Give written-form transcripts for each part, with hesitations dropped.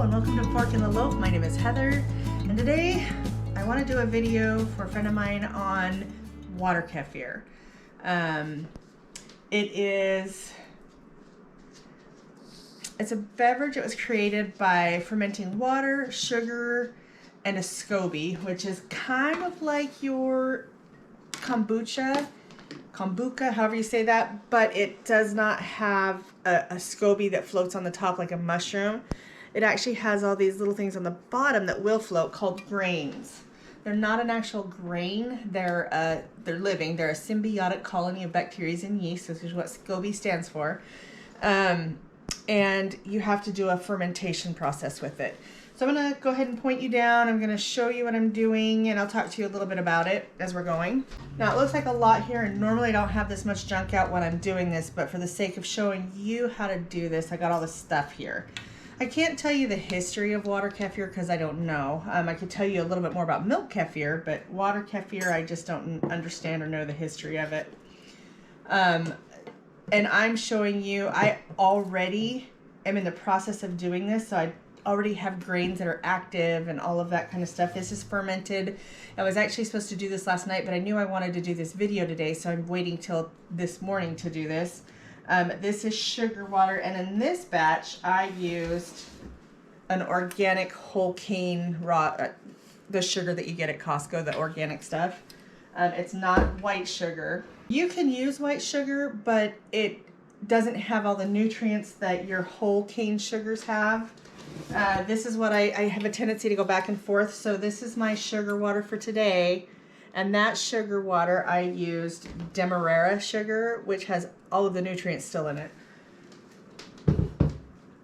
and welcome to Fork in the Loaf. My name is Heather, and today I want to do a video for a friend of mine on water kefir. It's a beverage that was created by fermenting water, sugar, and a SCOBY, which is kind of like your kombucha, however you say that, but it does not have a SCOBY that floats on the top like a mushroom. It actually has all these little things on the bottom that will float called grains. They're not an actual grain. They're living. They're a symbiotic colony of bacteria and yeast. This is what SCOBY stands for. And you have to do a fermentation process with it. So I'm going to go ahead and point you down. I'm going to show you what I'm doing, and I'll talk to you a little bit about it as we're going. Now, it looks like a lot here, and normally I don't have this much junk out when I'm doing this, but for the sake of showing you how to do this, I got all this stuff here. I can't tell you the history of water kefir because I don't know. I could tell you a little bit more about milk kefir, but water kefir, I just don't understand or know the history of it. And I'm showing you, I already am in the process of doing this, so I already have grains that are active and all of that kind of stuff. This is fermented. I was actually supposed to do this last night, but I knew I wanted to do this video today, so I'm waiting till this morning to do this. This is sugar water, and in this batch I used an organic whole cane raw, the sugar that you get at Costco, the organic stuff. It's not white sugar. You can use white sugar, but it doesn't have all the nutrients that your whole cane sugars have. This is what I have a tendency to go back and forth. So this is my sugar water for today. And that sugar water, I used Demerara sugar, which has all of the nutrients still in it.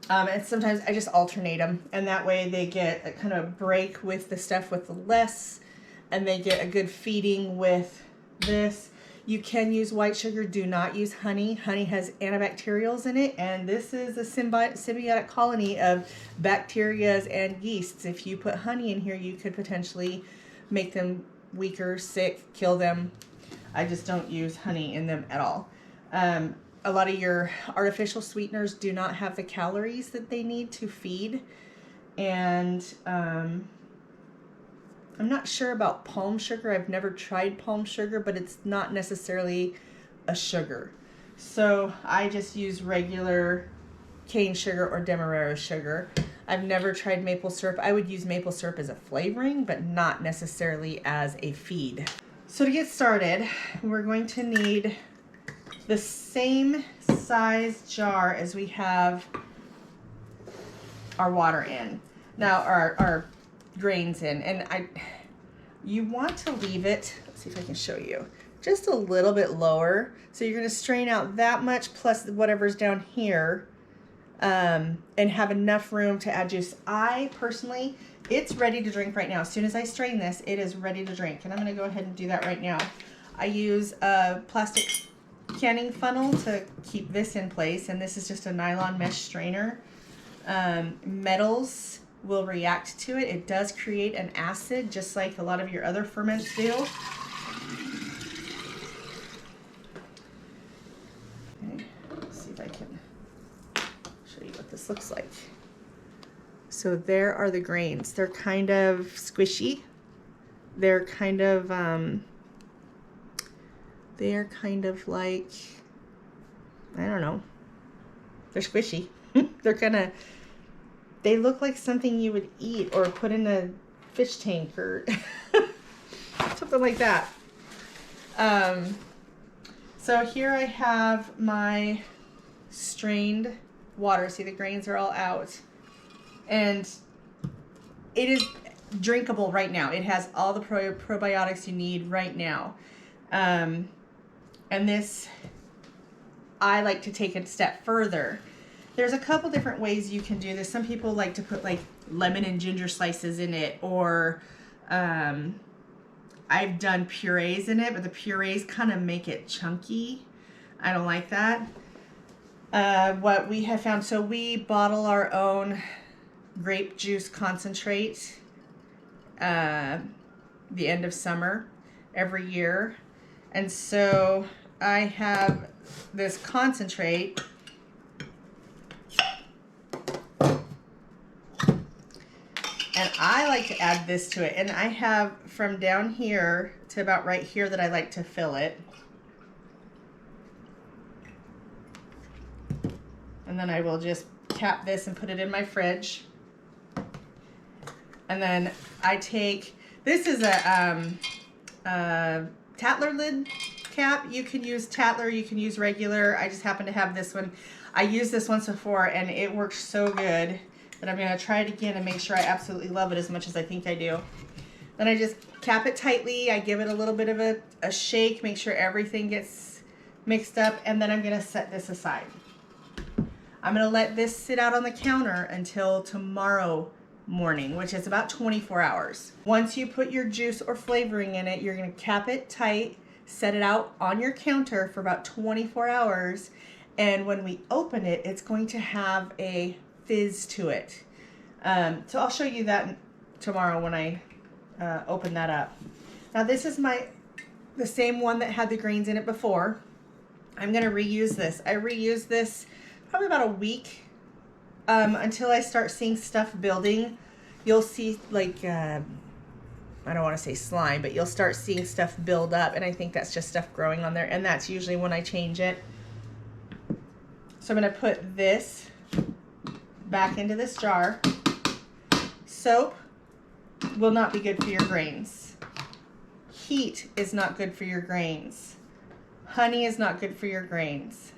And sometimes I just alternate them. And that way they get a kind of break with the stuff with the less. And they get a good feeding with this. You can use white sugar. Do not use honey. Honey has antibacterials in it, and this is a symbiotic colony of bacteria and yeasts. If you put honey in here, you could potentially make them weaker, sick, kill them. I just don't use honey in them at all. A lot of your artificial sweeteners do not have the calories that they need to feed, and I'm not sure about palm sugar. I've never tried palm sugar, but it's not necessarily a sugar. So I just use regular cane sugar or Demerara sugar. I've never tried maple syrup. I would use maple syrup as a flavoring, but not necessarily as a feed. So to get started, we're going to need the same size jar as we have our water in. Now, our grains in, and you want to leave it, let's see if I can show you, just a little bit lower. So you're going to strain out that much plus whatever's down here, and have enough room to add juice. I personally, it's ready to drink right now. As soon as I strain this, it is ready to drink, and I'm going to go ahead and do that right now. I use a plastic canning funnel to keep this in place, and this is just a nylon mesh strainer. Metals will react to it. It does create an acid, just like a lot of your other ferments do. Okay, let's see if I can show you what this looks like. So there are the grains. They're kind of squishy. They're kind of like, I don't know. They're squishy. They look like something you would eat or put in a fish tank or something like that. So here I have my strained water. See, the grains are all out. And it is drinkable right now. It has all the probiotics you need right now. And this, I like to take it a step further. There's a couple different ways you can do this. Some people like to put like lemon and ginger slices in it, or I've done purees in it, but the purees kind of make it chunky. I don't like that. What we have found, so we bottle our own grape juice concentrate the end of summer every year. And so I have this concentrate And I like to add this to it. And I have from down here to about right here that I like to fill it. And then I will just cap this and put it in my fridge. And then I take, this is a Tatler lid cap. You can use Tatler, you can use regular. I just happen to have this one. I used this once before and it works so good that I'm gonna try it again and make sure I absolutely love it as much as I think I do. Then I just cap it tightly. I give it a little bit of a shake, make sure everything gets mixed up, and then I'm gonna set this aside. I'm gonna let this sit out on the counter until tomorrow morning, which is about 24 hours. Once you put your juice or flavoring in it, you're gonna cap it tight, set it out on your counter for about 24 hours, and when we open it, it's going to have a fizz to it. So I'll show you that tomorrow when I open that up. Now this is the same one that had the grains in it before. I'm gonna reuse this. I reuse this probably about a week until I start seeing stuff building. You'll see like, I don't want to say slime, but you'll start seeing stuff build up, and I think that's just stuff growing on there, and that's usually when I change it. So I'm going to put this back into this jar. Soap will not be good for your grains. Heat is not good for your grains. Honey is not good for your grains.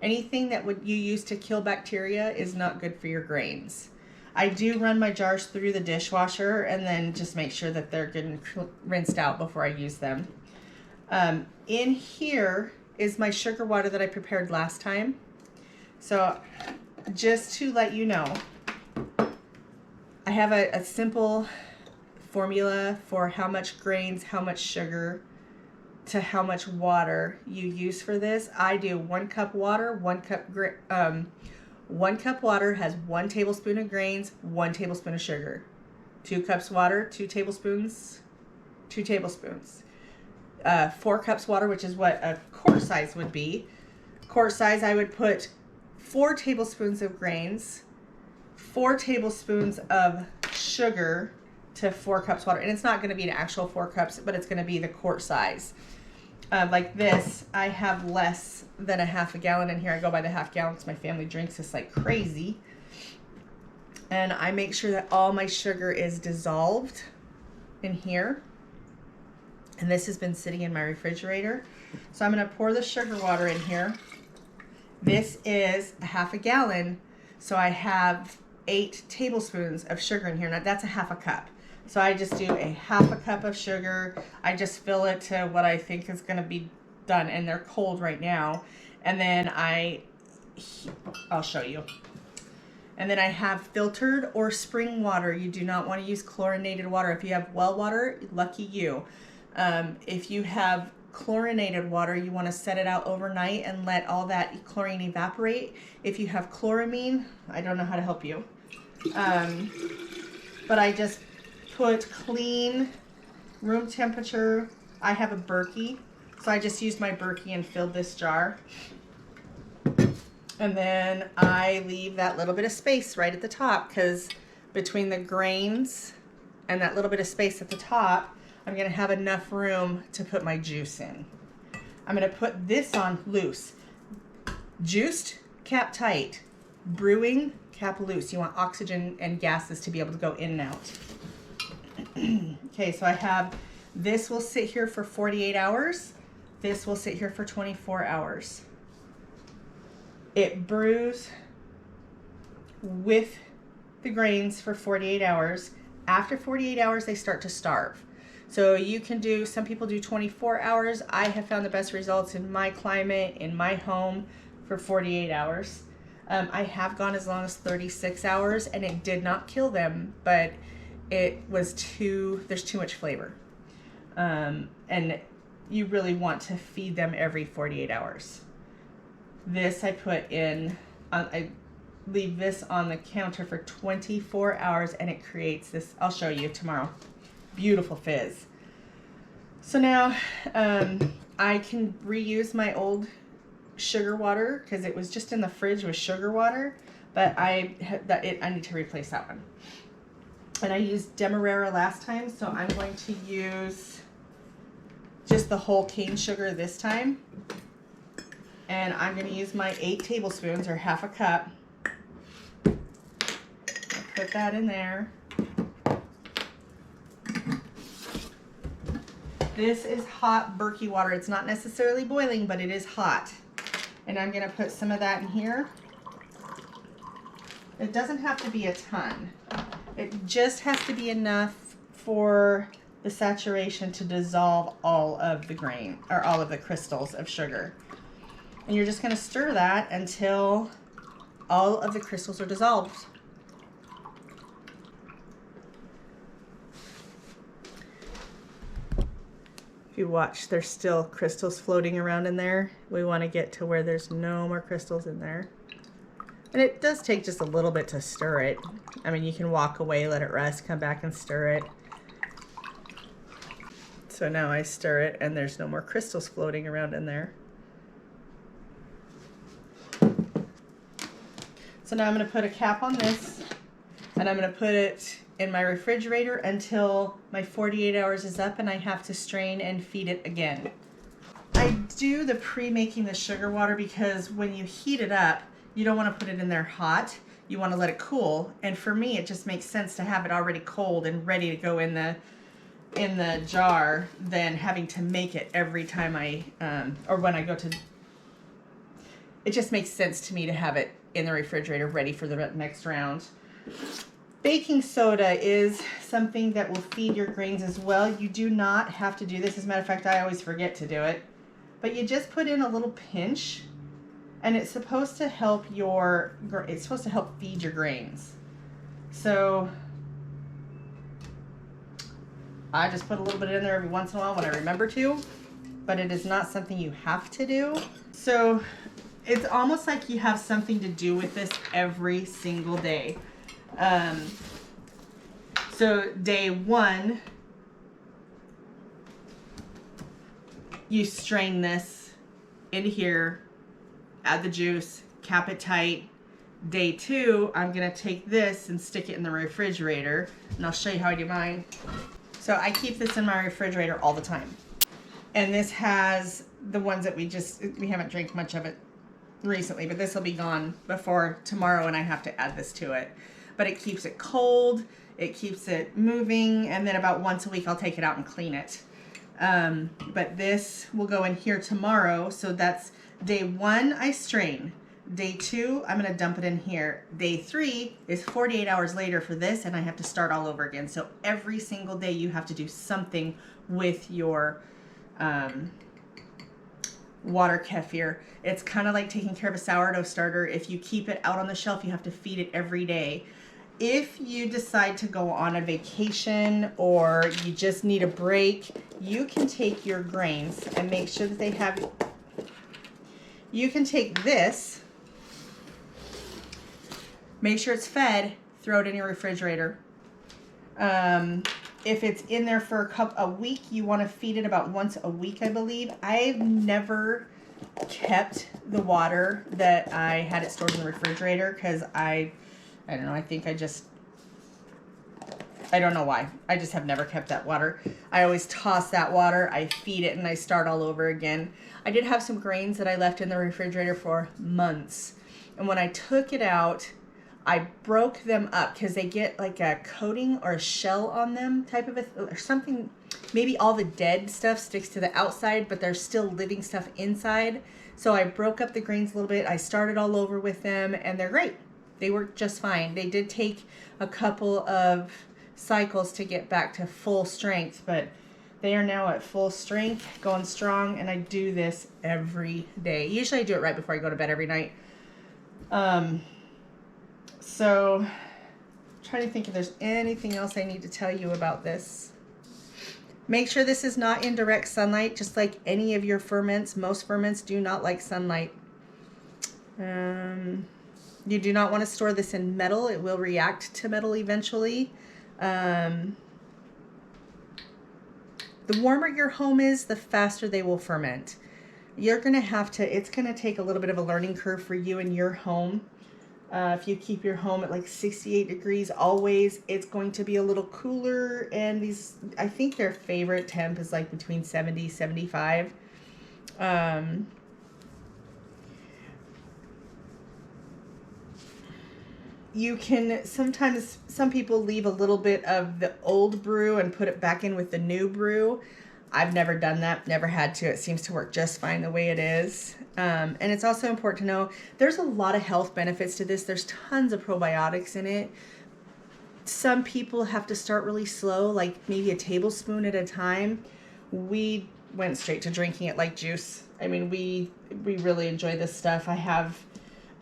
Anything that you use to kill bacteria is not good for your grains. I do run my jars through the dishwasher and then just make sure that they're getting rinsed out before I use them. In here is my sugar water that I prepared last time. So just to let you know, I have a simple formula for how much grains, how much sugar, to how much water you use for this. I do 1 cup water, 1 cup 1 cup water has 1 tablespoon of grains, 1 tablespoon of sugar. 2 cups water, 2 tablespoons, 2 tablespoons. 4 cups water, which is what a quart size would be. Quart size, I would put 4 tablespoons of grains, 4 tablespoons of sugar to 4 cups water. And it's not going to be an actual 4 cups, but it's going to be the quart size. Like this, I have less than a half a gallon in here. I go by the half gallon because my family drinks this like crazy. And I make sure that all my sugar is dissolved in here. And this has been sitting in my refrigerator. So I'm going to pour the sugar water in here. This is a half a gallon. So I have 8 tablespoons of sugar in here. Now that's a half a cup. So I just do a half a cup of sugar. I just fill it to what I think is going to be done, and they're cold right now. And then I'll show you. And then I have filtered or spring water. You do not want to use chlorinated water. If you have well water, lucky you. If you have chlorinated water, you want to set it out overnight and let all that chlorine evaporate. If you have chloramine, I don't know how to help you. But I just put clean, room temperature. I have a Berkey, so I just used my Berkey and filled this jar. And then I leave that little bit of space right at the top, because between the grains and that little bit of space at the top, I'm going to have enough room to put my juice in. I'm going to put this on loose. Juiced, cap tight. Brewing, cap loose. You want oxygen and gases to be able to go in and out. Okay, so I have, this will sit here for 48 hours. This will sit here for 24 hours. It brews with the grains for 48 hours. After 48 hours, they start to starve. So you can do, some people do 24 hours. I have found the best results in my climate, in my home, for 48 hours. I have gone as long as 36 hours, and it did not kill them, but it was there's too much flavor. And you really want to feed them every 48 hours. This I put in, I leave this on the counter for 24 hours, and it creates this, I'll show you tomorrow, beautiful fizz. So now I can reuse my old sugar water, because it was just in the fridge with sugar water, but I need to replace that one. And I used Demerara last time, so I'm going to use just the whole cane sugar this time. And I'm going to use my 8 tablespoons or half a cup. I'll put that in there. This is hot Berkey water. It's not necessarily boiling, but it is hot. And I'm going to put some of that in here. It doesn't have to be a ton. It just has to be enough for the saturation to dissolve all of the grain, or all of the crystals of sugar. And you're just going to stir that until all of the crystals are dissolved. If you watch, there's still crystals floating around in there. We want to get to where there's no more crystals in there. And it does take just a little bit to stir it. I mean, you can walk away, let it rest, come back and stir it. So now I stir it and there's no more crystals floating around in there. So now I'm going to put a cap on this and I'm going to put it in my refrigerator until my 48 hours is up and I have to strain and feed it again. I do the pre-making the sugar water because when you heat it up, you don't want to put it in there hot. You want to let it cool. And for me, it just makes sense to have it already cold and ready to go in the jar than having to make it every time or when I go to. It just makes sense to me to have it in the refrigerator ready for the next round. Baking soda is something that will feed your grains as well. You do not have to do this. As a matter of fact, I always forget to do it. But you just put in a little pinch, and it's supposed to help feed your grains. So I just put a little bit in there every once in a while when I remember to, but it is not something you have to do. So it's almost like you have something to do with this every single day. So day 1, you strain this into here, add the juice, cap it tight. Day 2, I'm going to take this and stick it in the refrigerator, and I'll show you how I do mine. So I keep this in my refrigerator all the time. And this has the ones that we haven't drank much of it recently, but this will be gone before tomorrow and I have to add this to it. But it keeps it cold, it keeps it moving, and then about once a week I'll take it out and clean it. But this will go in here tomorrow, so that's day 1 I strain. Day 2, I'm going to dump it in here. Day 3 is 48 hours later for this, and I have to start all over again. So every single day you have to do something with your water kefir. It's kind of like taking care of a sourdough starter. If you keep it out on the shelf, you have to feed it every day. If you decide to go on a vacation or you just need a break, you can take your grains and make sure that they have, you can take this, make sure it's fed, throw it in your refrigerator. If it's in there for a week, you want to feed it about once a week, I believe. I've never kept the water that I had it stored in the refrigerator because I don't know, I don't know why. I just have never kept that water. I always toss that water, I feed it, and I start all over again. I did have some grains that I left in the refrigerator for months. And when I took it out, I broke them up because they get like a coating or a shell on them type of or something. Maybe all the dead stuff sticks to the outside, but there's still living stuff inside. So I broke up the grains a little bit. I started all over with them, and they're great. They work just fine. They did take a couple of cycles to get back to full strength, but they are now at full strength, going strong, and I do this every day. Usually I do it right before I go to bed every night. So I'm trying to think if there's anything else I need to tell you about this. Make sure this is not in direct sunlight, just like any of your ferments. Most ferments do not like sunlight. You do not want to store this in metal. It will react to metal eventually. The warmer your home is, the faster they will ferment. You're going to have to, it's going to take a little bit of a learning curve for you in your home. If you keep your home at like 68 degrees always, it's going to be a little cooler. And these, I think their favorite temp is like between 70, 75. You can sometimes, some people leave a little bit of the old brew and put it back in with the new brew. I've never done that, never had to. It seems to work just fine the way it is. And it's also important to know there's a lot of health benefits to this. There's tons of probiotics in it. Some people have to start really slow, like maybe a tablespoon at a time. We went straight to drinking it like juice. I mean, we really enjoy this stuff. I have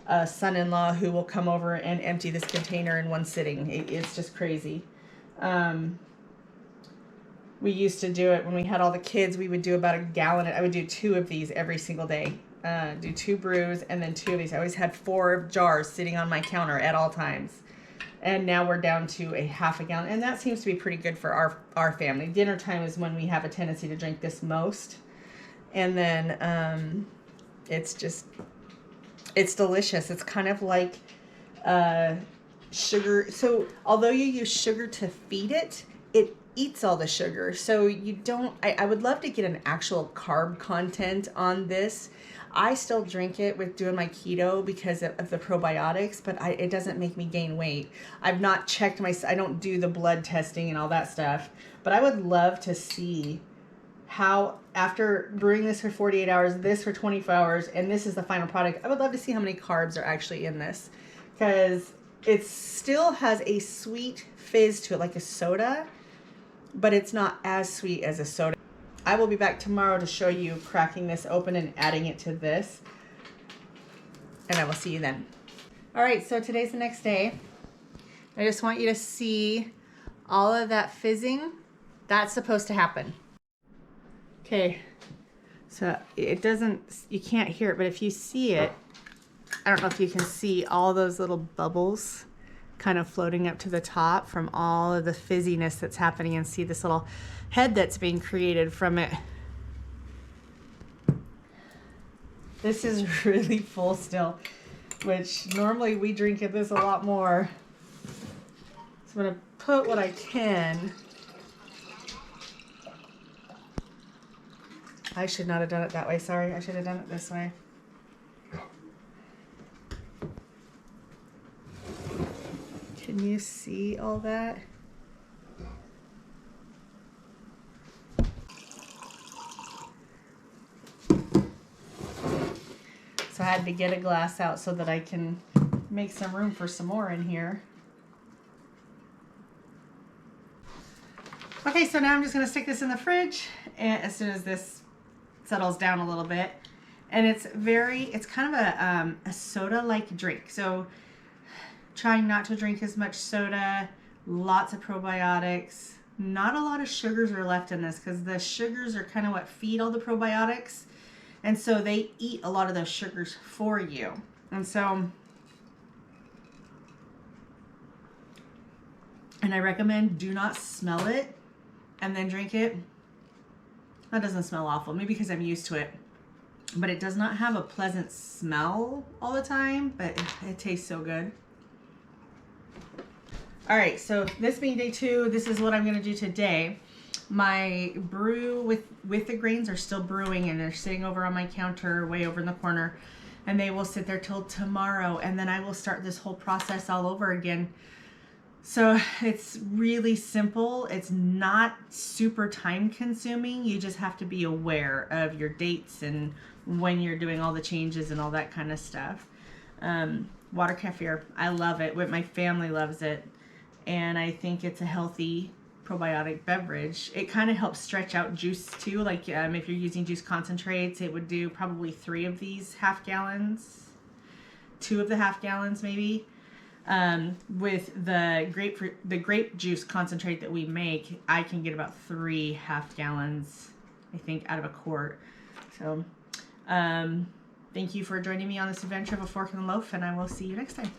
a son-in-law who will come over and empty this container in one sitting. It's just crazy. We used to do it when we had all the kids. We would do about a gallon. I would do 2 of these every single day. Do 2 brews and then 2 of these. I always had 4 jars sitting on my counter at all times. And now we're down to a half a gallon. And that seems to be pretty good for our family. Dinner time is when we have a tendency to drink this most. And then it's delicious. It's kind of like sugar. So although you use sugar to feed it, it eats all the sugar. So you don't, I would love to get an actual carb content on this. I still drink it with doing my keto because of the probiotics, but it doesn't make me gain weight. I've not checked I don't do the blood testing and all that stuff, but I would love to see how, after brewing this for 48 hours, this for 24 hours, and this is the final product, I would love to see how many carbs are actually in this, because it still has a sweet fizz to it, like a soda, but it's not as sweet as a soda. I will be back tomorrow to show you cracking this open and adding it to this, and I will see you then. All right, so today's the next day. I just want you to see all of that fizzing. That's supposed to happen. Okay, so it doesn't, you can't hear it, but if you see it, I don't know if you can see all those little bubbles kind of floating up to the top from all of the fizziness that's happening, and see this little head that's being created from it. This is really full still, which normally we drink at this a lot more. So I'm gonna put what I can. I should not have done it that way, sorry. I should have done it this way. Can you see all that? So I had to get a glass out so that I can make some room for some more in here. Okay, so now I'm just gonna stick this in the fridge, and as soon as this settles down a little bit. And it's kind of a soda-like drink. So trying not to drink as much soda, lots of probiotics. Not a lot of sugars are left in this because the sugars are kind of what feed all the probiotics. And so they eat a lot of those sugars for you. And so, and I recommend do not smell it and then drink it. That doesn't smell awful, maybe because I'm used to it. But it does not have a pleasant smell all the time, but it tastes so good. All right, so this being day 2, this is what I'm gonna do today. My brew with the grains are still brewing, and they're sitting over on my counter way over in the corner, and they will sit there till tomorrow, and then I will start this whole process all over again. So it's really simple. It's not super time consuming. You just have to be aware of your dates and when you're doing all the changes and all that kind of stuff. Water kefir, I love it. My family loves it. And I think it's a healthy probiotic beverage. It kind of helps stretch out juice too. Like if you're using juice concentrates, it would do probably 3 of these half gallons, 2 of the half gallons maybe. With the grape juice concentrate that we make, I can get about 3 half gallons, I think, out of a quart. So, thank you for joining me on this adventure of a fork and a loaf, and I will see you next time.